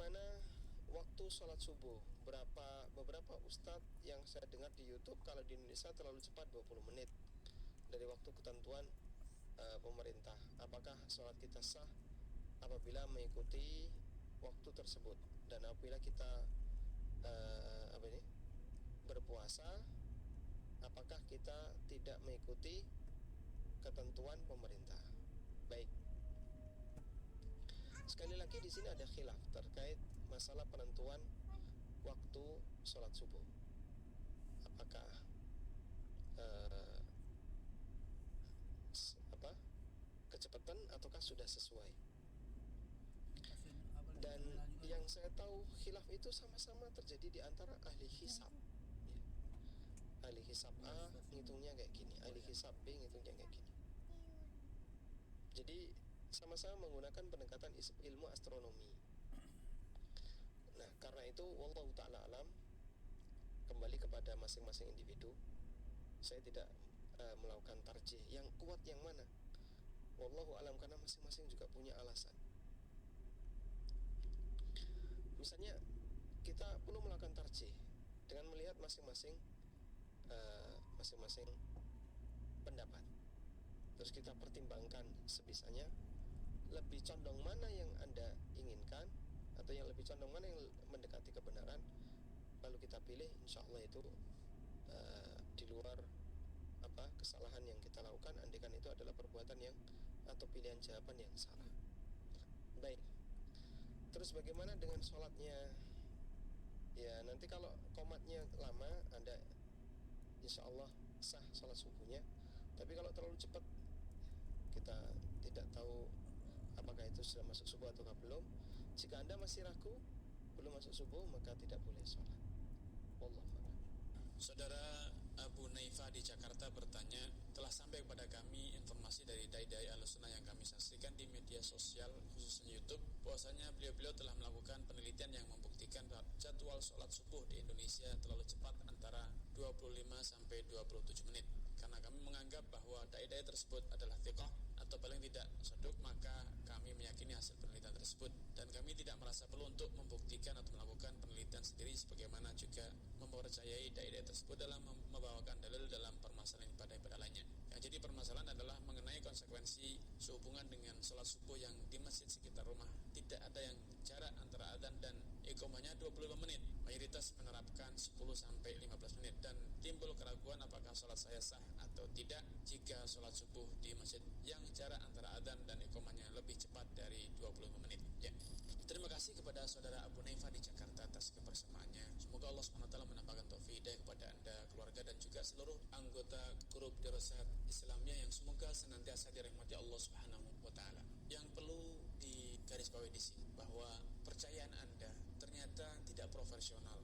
bagaimana waktu sholat subuh? Beberapa ustadz yang saya dengar di YouTube, kalau di Indonesia terlalu cepat 20 menit dari waktu ketentuan pemerintah. Apakah sholat kita sah apabila mengikuti waktu tersebut? Dan apabila kita berpuasa, apakah kita tidak mengikuti ketentuan pemerintah? Baik. Sekali lagi di sini ada khilaf terkait masalah penentuan waktu sholat subuh. Apakah kecepatan ataukah sudah sesuai? Dan yang saya tahu khilaf itu sama-sama terjadi di antara ahli hisab. Ahli hisab A ngitungnya kayak gini, ahli hisab B ngitungnya kayak gini. Jadi sama-sama menggunakan pendekatan ilmu astronomi. Nah, karena itu wallahu ta'ala alam, kembali kepada masing-masing individu. Saya tidak melakukan tarjih yang kuat yang mana. Wallahu alam, karena masing-masing juga punya alasan. Misalnya kita perlu melakukan tarjih dengan melihat masing-masing pendapat. Terus kita pertimbangkan sebisanya lebih condong mana yang Anda inginkan, atau yang lebih condong mana yang mendekati kebenaran, lalu kita pilih. Insya Allah itu di luar kesalahan yang kita lakukan, andaikan itu adalah perbuatan yang atau pilihan jawaban yang salah. Baik. Terus bagaimana dengan sholatnya? Ya, nanti kalau komatnya lama, Anda insya Allah sah sholat subuhnya. Tapi kalau terlalu cepat, kita tidak tahu apakah itu sudah masuk subuh atau belum. Jika Anda masih ragu belum masuk subuh, maka tidak boleh sholat. Wallahu a'lam. Saudara Abu Naifah di Jakarta bertanya, telah sampai kepada kami informasi dari dai-dai Ahlussunnah yang kami saksikan di media sosial khususnya YouTube, bahwasanya beliau-beliau telah melakukan penelitian yang membuktikan jadwal sholat subuh di Indonesia terlalu cepat, antara 25 sampai 27 menit. Karena kami menganggap bahwa dai-dai tersebut adalah thiqah atau paling tidak soduk, maka kami meyakini hasil penelitian tersebut, dan kami tidak merasa perlu untuk membuktikan atau melakukan penelitian sendiri, sebagaimana juga mempercayai dai-dai tersebut dalam membawakan dalil dalam permasalahan ibadah-ibadah lainnya. Yang jadi permasalahan adalah mengenai konsekuensi sehubungan dengan sholat subuh yang di masjid sekitar rumah. Tidak ada yang jarak antara adzan dan iqamahnya 25 menit. Mayoritas menerapkan 10 sampai 15 menit, dan timbul keraguan apakah sholat saya sah atau tidak jika sholat subuh di masjid yang jarak antara adzan dan iqamahnya lebih cepat dari 25 menit. Ya. Terima kasih kepada saudara Abu Naifah di Jakarta atas kebersamaannya. Semoga Allah SWT menambahkan taufik kepada Anda, keluarga, dan juga seluruh anggota grup Dirasat Islamiyah yang semoga senantiasa dirahmati Allah SWT. Yang perlu digarisbawahi di sini bahwa percayaan Anda ternyata tidak profesional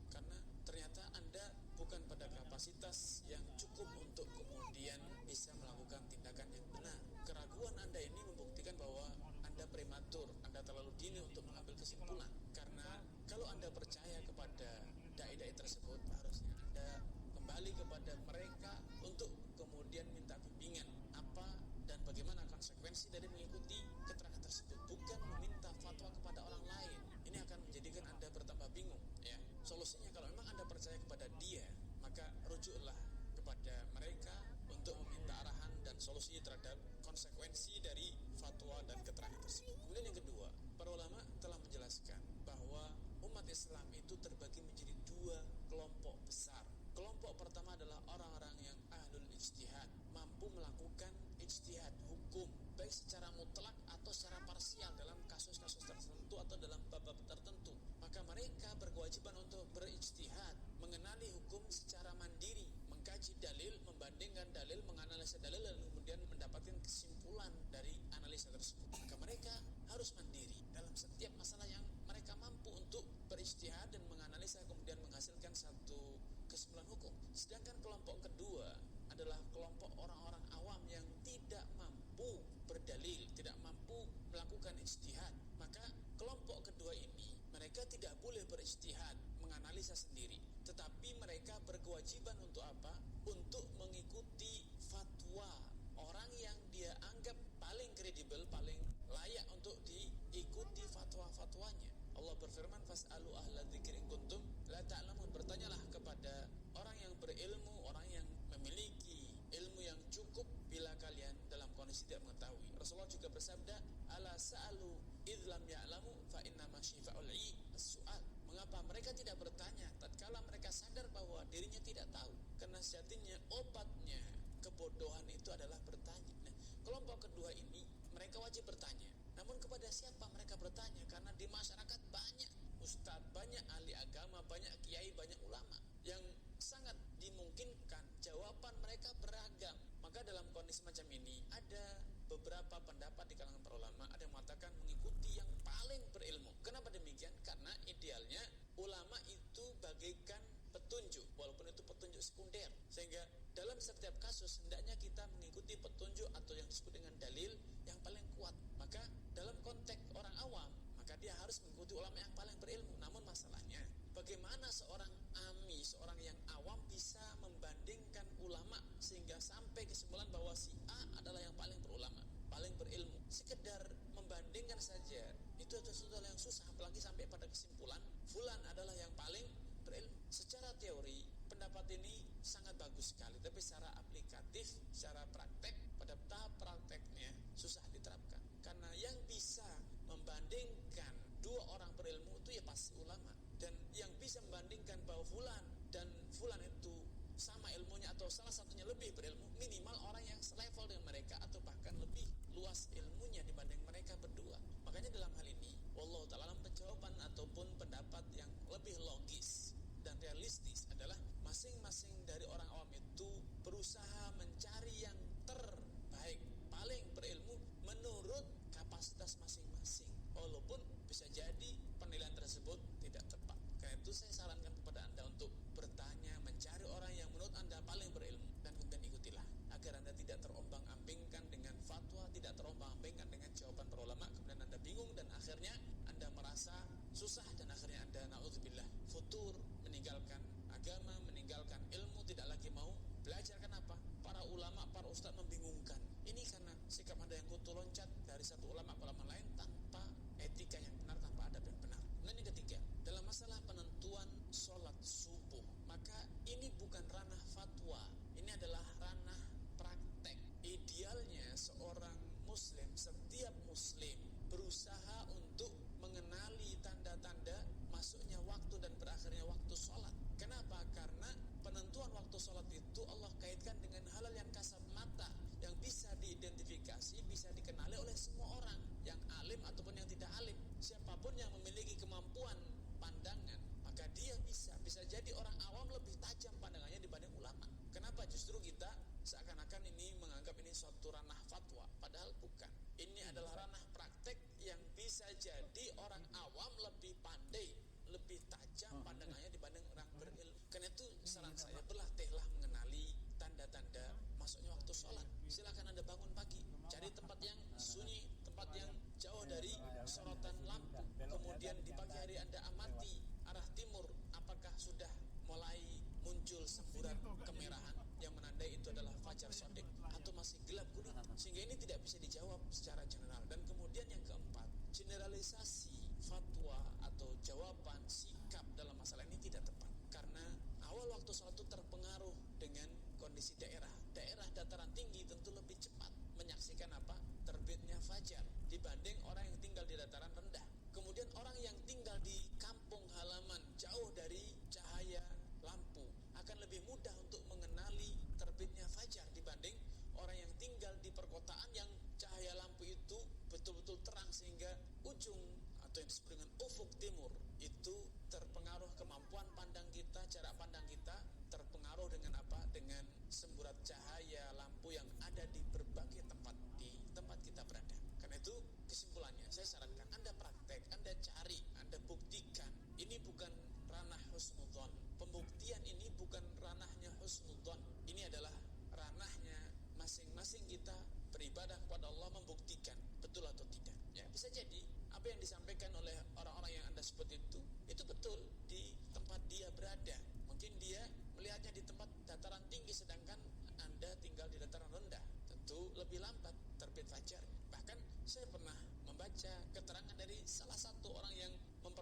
karena ternyata Anda bukan pada kapasitas yang cukup untuk kemudian bisa melakukan tindakan yang benar. Keraguan Anda ini membuktikan bahwa Anda prematur, Anda terlalu dini untuk mengambil kesimpulan. Karena kalau Anda percaya kepada dai-dai tersebut, harusnya Anda kembali kepada mereka untuk kemudian minta bimbingan apa dan bagaimana konsekuensi dari mengikuti keterangan tersebut, bukan meminta fatwa kepada orang lain. Ini akan menjadikan Anda bertambah bingung. Ya, solusinya kalau memang Anda percaya kepada dia, maka rujuklah kepada mereka untuk meminta arahan dan solusi terhadap konsekuensi dari fatwa dan keterangan tersebut. Kemudian yang kedua, para ulama telah menjelaskan bahwa umat Islam itu terbagi menjadi dua kelompok besar. Kelompok pertama adalah orang-orang yang ahlul ijtihad, mampu melakukan ijtihad hukum, baik secara mutlak atau secara parsial dalam kasus-kasus tertentu atau dalam bab-bab tertentu. Maka mereka berkewajiban untuk berijtihad, mengenali hukum secara mandiri, mengkaji dalil, membandingkan dalil, menganalisa dalil, dan kemudian mendapatkan kesimpulan dari analisa tersebut. Maka mereka harus mandiri dalam setiap masalah yang mereka mampu untuk berijtihad dan menganalisa, kemudian menghasilkan satu kesimpulan hukum. Sedangkan kelompok kedua adalah kelompok orang-orang awam yang tidak mampu berdalil, tidak mampu melakukan ijtihad. Maka kelompok kedua ini, mereka tidak boleh berijtihad, menganalisa sendiri, tetapi mereka berkewajiban untuk apa? Untuk mengikuti fatwa orang yang dia anggap paling kredibel, paling layak untuk diikuti fatwa-fatwa fatwanya. Allah berfirman, fas'alu ahla dzikri in kuntum la ta'lamun. Bertanyalah kepada orang yang berilmu, orang yang memiliki ilmu yang cukup bila kalian dalam kondisi tidak mengetahui. Rasulullah juga bersabda, ala sa'alu idh lam ya'lamu fa innama syifa'ul 'i as-su'al. Mengapa mereka tidak bertanya tatkala mereka sadar bahwa dirinya tidak tahu? Karena sejatinya obatnya kebodohan itu adalah bertanya. Nah, kelompok kedua ini mereka wajib bertanya. Namun kepada siapa mereka bertanya? Karena di masyarakat banyak ustadz, banyak ahli agama, banyak kiai, banyak ulama yang sangat dimungkinkan jawaban mereka beragam. Maka dalam kondisi macam ini ada beberapa pendapat di kalangan para ulama. Ada yang mengatakan mengikuti yang paling berilmu. Kenapa demikian? Karena idealnya ulama itu bagaikan petunjuk, walaupun itu petunjuk sekunder. Sehingga dalam setiap kasus hendaknya kita mengikuti petunjuk atau yang disebut dengan dalil yang paling kuat. Maka dalam konteks orang awam, maka dia harus mengikuti ulama yang paling berilmu. Namun masalahnya, bagaimana seorang ami, seorang yang awam bisa membandingkan ulama sehingga sampai kesimpulan bahwa si A adalah yang paling berulama, paling berilmu. Sekedar membandingkan saja itu adalah sesuatu yang susah, apalagi sampai pada kesimpulan fulan adalah yang paling berilmu. Secara teori pendapat ini sangat bagus sekali, tapi secara aplikatif, secara praktek, pada tahap prakteknya susah diterapkan. Karena yang bisa membandingkan dua orang berilmu itu ya pasti ulama. Dan yang bisa membandingkan bahwa fulan dan fulan itu sama ilmunya atau salah satunya lebih berilmu, minimal orang yang selevel dengan mereka atau bahkan lebih luas ilmunya dibanding mereka berdua. Makanya dalam hal ini wallahu ta'ala dalam penjawaban ataupun pendapat yang lebih logis dan realistis adalah masing-masing dari orang awam itu berusaha mencari yang terbaik, paling berilmu menurut kapasitas masing-masing, walaupun bisa jadi penilaian tersebut tidak tepat. Karena itu saya sarankan kepada Anda untuk bertanya, mencari orang yang menurut Anda paling berilmu, dan kemudian ikutilah, agar Anda tidak terombang-ambingkan dengan fatwa, tidak terombang-ambingkan dengan jawaban para ulama, kemudian Anda bingung dan akhirnya Anda merasa susah, dan akhirnya Anda na'udzubillah futur, meninggalkan agama, meninggalkan ilmu, tidak lagi mau belajar. Kenapa? Para ulama, para ustadz membingungkan. Ini karena sikap Anda yang kutu loncat dari satu ulama ke ulama lain tanpa etika yang benar, tanpa adab yang benar. Dan yang ketiga, dalam masalah penentuan sholat subuh, maka ini bukan ranah fatwa, ini adalah ranah praktek. Idealnya seorang muslim, setiap muslim berusaha untuk mengenali tanda-tanda masuknya waktu dan berakhirnya waktu sholat. Kenapa? Karena penentuan waktu sholat itu Allah kaitkan dengan hal yang kasat mata, yang bisa diidentifikasi, bisa dikenali oleh semua orang, yang alim ataupun yang tidak alim. Siapapun yang memiliki kemampuan pandangan, maka dia bisa jadi orang awam lebih tajam pandangannya dibanding ulama. Kenapa? Justru kita seakan-akan ini menganggap ini suatu ranah fatwa, padahal bukan. Ini adalah ranah praktek yang bisa jadi orang awam lebih pandai, lebih tajam pandangannya dibanding orang berilmu. Karena itu saran saya, berlatihlah mengenali tanda-tanda masuknya waktu sholat. Silakan Anda bangun pagi, cari tempat yang sunyi, tempat yang jauh dari sorotan lampu. Kemudian di pagi hari Anda amati arah timur, apakah sudah mulai muncul semburat kemerahan yang menandai itu adalah fajar shadiq atau masih gelap kuning. Sehingga ini tidak bisa dijawab secara general. Dan kemudian yang keempat, generalisasi fatwa atau jawaban sikap dalam masalah ini tidak tepat. Karena awal waktu sholat itu terpengaruh dengan kondisi daerah. Daerah dataran tinggi tentu lebih cepat menyaksikan apa? Terbitnya fajar dibanding orang yang tinggal di dataran rendah. Kemudian orang yang tinggal di kampung halaman jauh dari cahaya lampu akan lebih mudah untuk mengenali terbitnya fajar dibanding orang yang tinggal di perkotaan yang cahaya lampu itu betul-betul terang, sehingga ujung atau yang disebut dengan ufuk timur itu terpengaruh kemampuan pandang kita, jarak pandang kita terpengaruh dengan apa? Dengan semburat cahaya lampu yang ada di berbagai tempat di tempat kita berada. Karena itu kesimpulannya saya sarankan Anda praktek, Anda cari, Anda buktikan. Ini bukan ranah husnudzon. Pembuktian ini bukan ranahnya husnudzon. Ini adalah ranahnya masing-masing kita beribadah kepada Allah, membuktikan betul atau tidak. Ya, bisa jadi apa yang disampaikan oleh orang-orang yang Anda sebut itu betul di tempat dia berada. Mungkin dia melihatnya di tempat dataran tinggi, sedangkan Anda tinggal di dataran rendah. Tentu lebih lambat terbit fajar. Bahkan saya pernah membaca keterangan dari salah satu orang yang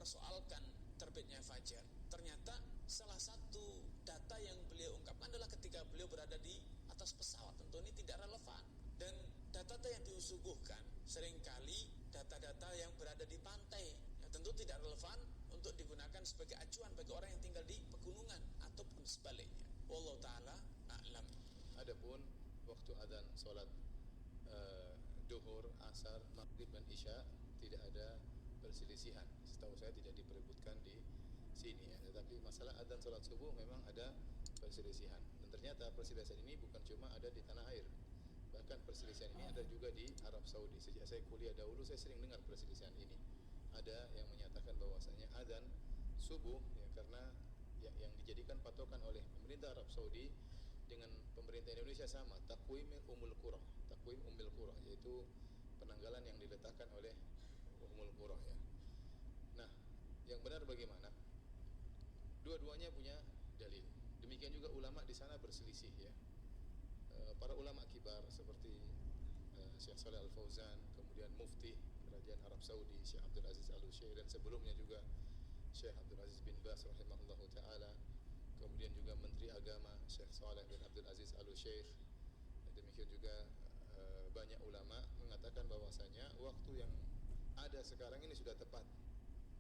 mempersoalkan terbitnya fajar. Ternyata salah satu data yang beliau ungkapkan adalah ketika beliau berada di atas pesawat. Tentu ini tidak relevan. Dan data-data yang disuguhkan seringkali data-data yang berada di pantai, ya, tentu tidak relevan untuk digunakan sebagai acuan bagi orang yang tinggal di pegunungan ataupun sebaliknya. Wallahu ta'ala a'lam. Adapun waktu adzan salat duhur, asar, maghrib dan isya tidak ada perselisihan. Setahu saya tidak diperebutkan di sini ya. Tetapi masalah adzan salat subuh memang ada perselisihan. Dan ternyata perselisihan ini bukan cuma ada di tanah air. Bahkan perselisihan ini ada juga di Arab Saudi. Sejak saya kuliah dahulu saya sering dengar perselisihan ini. Ada yang menyatakan bahwasanya adzan subuh ya, karena yang dijadikan patokan oleh pemerintah Arab Saudi dengan pemerintah Indonesia sama, takwim Ummul Qura, takwim Ummul Qura, yaitu penanggalan yang diletakkan oleh Ummul Qura ya. Nah, yang benar bagaimana? Dua-duanya punya dalil. Demikian juga ulama di sana berselisih ya. Para ulama kibar seperti Syekh Shalih Al Fauzan, kemudian Mufti Kerajaan Arab Saudi Syekh Abdul Aziz Al Syekh, dan sebelumnya juga Syekh Abdul Aziz bin Baz rahimahullahu taala, kemudian juga Menteri Agama Syekh Saleh bin Abdul Aziz Al Syekh. Demikian juga banyak ulama mengatakan bahwasanya waktu yang ada sekarang ini sudah tepat.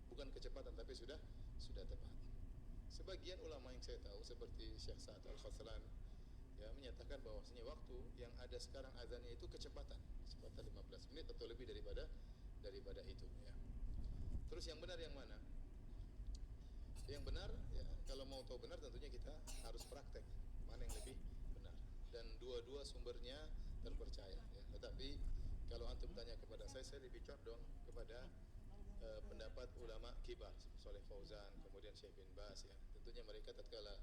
Bukan kecepatan tapi sudah tepat. Sebagian ulama yang saya tahu seperti Syekh Sa'ad Al-Khaslan ya menyatakan bahwasanya waktu yang ada sekarang azannya itu kecepatan 15 menit atau lebih daripada itu ya. Terus yang benar yang mana? Yang benar ya, kalau mau tahu benar tentunya kita harus praktek mana yang lebih benar, dan dua-dua sumbernya terpercaya ya. Tetapi kalau antum tanya kepada saya lebih condong kepada pendapat ulama kibar Shalih Fauzan, kemudian Syekh bin Baz ya. Tentunya mereka tatkala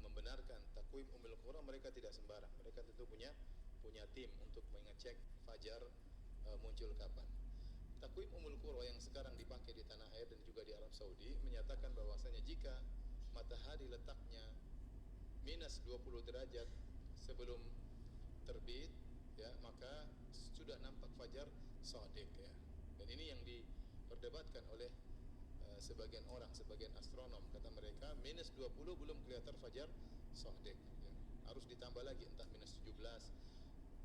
membenarkan takwim Ummul Qura, mereka tidak sembarang. Mereka tentu punya tim untuk mengecek fajar muncul kapan. Takwim Ummul Qura yang sekarang dipakai di tanah air dan juga di Arab Saudi menyatakan bahwasanya jika matahari letaknya minus 20 derajat sebelum terbit ya, maka sudah nampak fajar shadiq ya. Dan ini yang diperdebatkan oleh sebagian orang, sebagian astronom. Kata mereka minus 20 belum kelihatan fajar shadiq ya. Harus ditambah lagi entah minus 17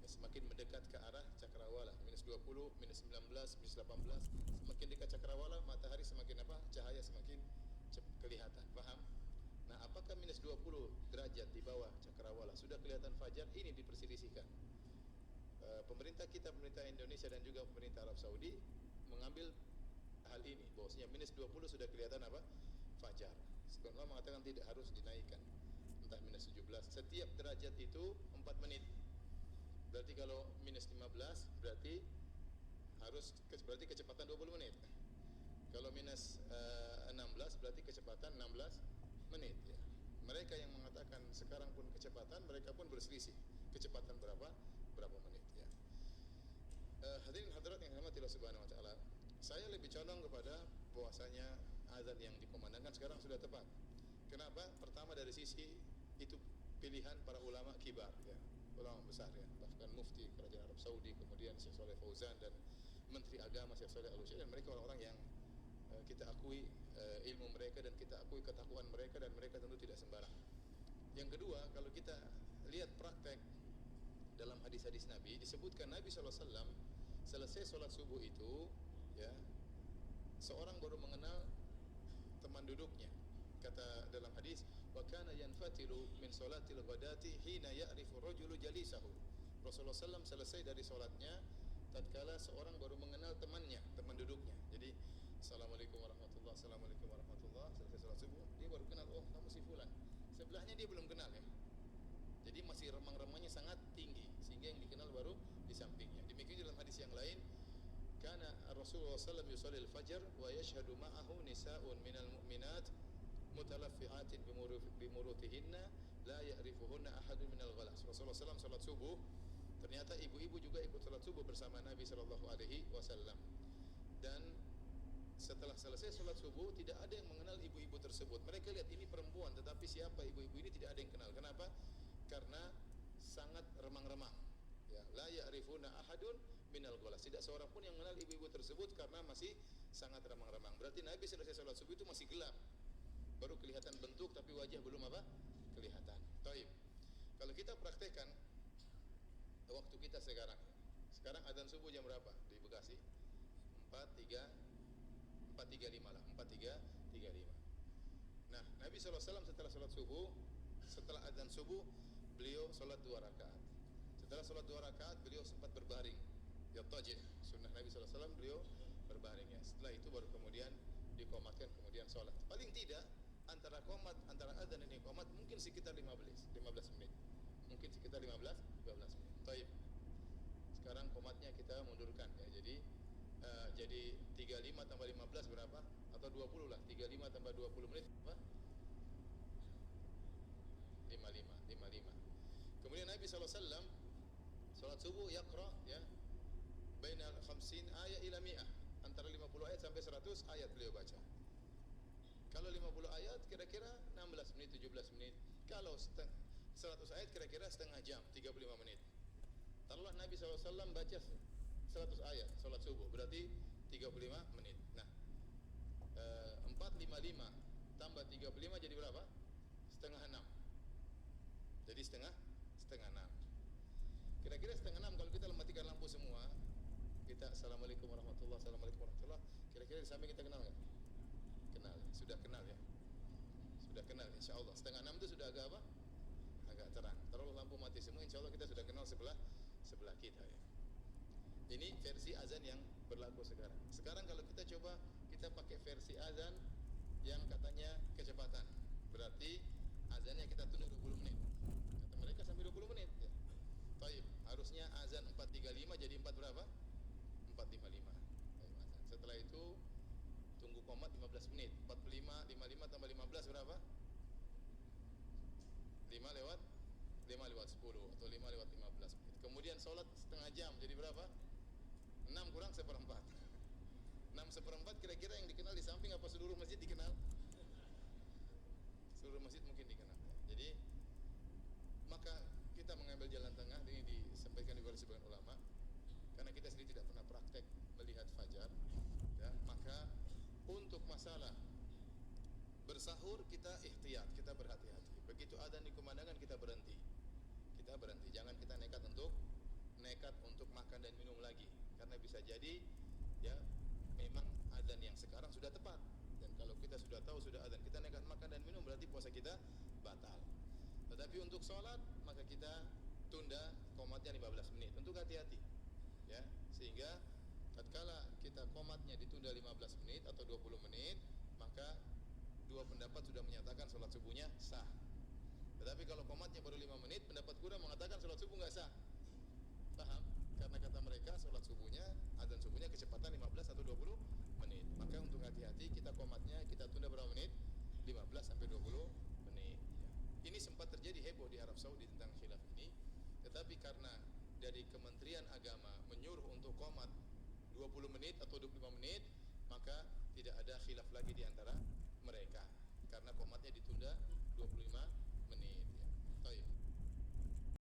ya, semakin mendekat ke arah cakrawala, minus 20, minus 19, minus 18, semakin dekat cakrawala matahari semakin apa? Cahaya semakin kelihatan. Paham? Nah, apakah minus 20 derajat di bawah cakrawala sudah kelihatan fajar? Ini diperselisihkan. Pemerintah kita, pemerintah Indonesia dan juga pemerintah Arab Saudi mengambil hal ini bahwasanya minus 20 sudah kelihatan apa? Fajar. Sebagian ulama mengatakan tidak, harus dinaikkan entah minus 17. Setiap derajat itu 4 menit. Berarti kalau minus 15 berarti berarti kecepatan 20 menit. Kalau minus 16 berarti kecepatan 16 menit ya. Mereka yang mengatakan sekarang pun kecepatan, mereka pun berselisih kecepatan berapa menit ya. Hadirin hadirat yang dirahmati Allah Subhanahu wa taala, saya lebih condong kepada bahwasanya azan yang dikumandangkan sekarang sudah tepat. Kenapa? Pertama dari sisi itu pilihan para ulama kibar ya, ulama besar ya, bahkan Mufti Kerajaan Arab Saudi, kemudian Syekh Shalih Fauzan dan Menteri Agama Syekh Shalih Al Syekh, dan mereka orang-orang yang kita akui ilmu mereka dan kita akui ketakwaan mereka, dan mereka tentu tidak sembarang. Yang kedua, kalau kita lihat praktek dalam hadis-hadis Nabi, disebutkan Nabi SAW selesai sholat subuh itu ya, seorang baru mengenal teman duduknya. Kata dalam hadis, wa kana yanfatilu min sholatil ghadati hina ya'rifu rajulu jalisahu. Rasulullah SAW selesai dari sholatnya tatkala seorang baru mengenal temannya, teman duduknya. Jadi assalamualaikum warahmatullah, assalamualaikum warahmatullah, selesai sholat subuh dia baru kenal, oh kamu si fulan. Sebelahnya dia belum kenal ya. Jadi masih remang-remangnya sangat tinggi sehingga yang dikenal baru di sampingnya. Demikian dalam hadis yang lain, kana Rasulullah SAW yusalli al-fajr wa yashhadu ma'ahu nisa'un minal mu'minat mutalaffi'atin bimurutihinna la ya'rifuhunna ahadun minal ghalas. Rasulullah SAW salat subuh, ternyata ibu-ibu juga ikut salat subuh bersama Nabi SAW. Dan setelah selesai salat subuh tidak ada yang mengenal ibu-ibu tersebut. Mereka lihat ini perempuan, tetapi siapa ibu-ibu ini tidak ada yang kenal. Kenapa? Karena sangat remang-remang ya, la ya'rifuna ahadun minal ghalas. Tidak seorang pun yang mengenal ibu-ibu tersebut karena masih sangat remang-remang. Berarti Nabi selesai sholat subuh itu masih gelap, baru kelihatan bentuk tapi wajah belum apa? Kelihatan. Taib. Kalau kita praktekkan waktu kita sekarang adzan subuh jam berapa di Bekasi? 4.35 lah, 4.35. Nah, Nabi SAW setelah sholat subuh, setelah adzan subuh, beliau sholat 2 rakaat. Setelah sholat 2 rakaat, beliau sempat berbaring. Yattaji', sunnah Nabi SAW, beliau berbaring ya. Setelah itu baru kemudian dikomatkan, kemudian sholat. Paling tidak antara adzan dan iqamat mungkin sekitar 15 menit. Mungkin sekitar 15 menit. Taib. Sekarang komatnya kita mundurkan ya. Jadi 35 tambah 15 berapa? Atau 20 lah. 35 tambah 20 menit apa? 55. Kemudian Nabi SAW salat subuh yaqra ya bainal 50 ayat ila 100, antara 50 ayat sampai 100 ayat beliau baca. Kalau 50 ayat kira-kira 16 menit, 17 menit. Kalau 100 ayat kira-kira setengah jam, 35 menit. Taruhlah Nabi SAW baca 100 ayat salat subuh, berarti 35 menit. Nah, 455 tambah 35 jadi berapa? Setengah 6. Jadi setengah 6. Kira-kira setengah 6 kalau kita matikan lampu semua, kita assalamualaikum warahmatullahi wabarakatuh. Kira-kira di samping kita kenal nggak? Kenal, sudah kenal ya. Sudah kenal insyaallah. Setengah 6 itu sudah agak apa? Agak terang. Taruh lampu mati semua, insyaallah kita sudah kenal sebelah kita ya. Ini versi azan yang berlaku sekarang. Sekarang kalau kita coba kita pakai versi azan yang katanya kecepatan, berarti azannya kita tunda 20 menit. Kata mereka sampai 20 menit ya. Taib, harusnya azan 4.35 jadi 4 berapa? 4.55. Setelah itu tunggu qomat 15 menit. 45, 55 tambah 15 berapa? 5 lewat 10 atau 5 lewat 15 menit. Kemudian sholat setengah jam jadi berapa? 6 kurang seperempat. 6 seperempat kira-kira yang dikenal di samping apa seluruh masjid dikenal? Seluruh masjid mungkin dikenal. Jadi maka kita mengambil jalan tengah, ini disampaikan juga oleh sebagian ulama, karena kita sendiri tidak pernah praktek melihat fajar ya, maka untuk masalah bersahur kita ihtiyat, kita berhati-hati. Begitu adzan dikumandangkan kita berhenti, jangan kita nekat untuk makan dan minum lagi, karena bisa jadi ya memang adzan yang sekarang sudah tepat, dan kalau kita sudah tahu sudah adzan kita nekat makan dan minum berarti puasa kita batal. Tetapi untuk sholat maka kita tunda qomatnya 15 menit. Untuk hati-hati ya, sehingga tatkala kita qomatnya ditunda 15 menit atau 20 menit, maka dua pendapat sudah menyatakan sholat subuhnya sah. Tetapi kalau qomatnya baru 5 menit, pendapat kurang mengatakan sholat subuh nggak sah. Paham? Karena kata mereka sholat subuhnya, adzan subuhnya kecepatan 15 atau 20 menit. Maka untuk hati-hati kita qomatnya kita tunda berapa menit? 15 sampai 20 menit. Ini sempat terjadi heboh di Arab Saudi tentang khilaf ini, tetapi karena dari Kementerian Agama menyuruh untuk qomat 20 menit atau 25 menit, maka tidak ada khilaf lagi di antara mereka, karena qomatnya ditunda 25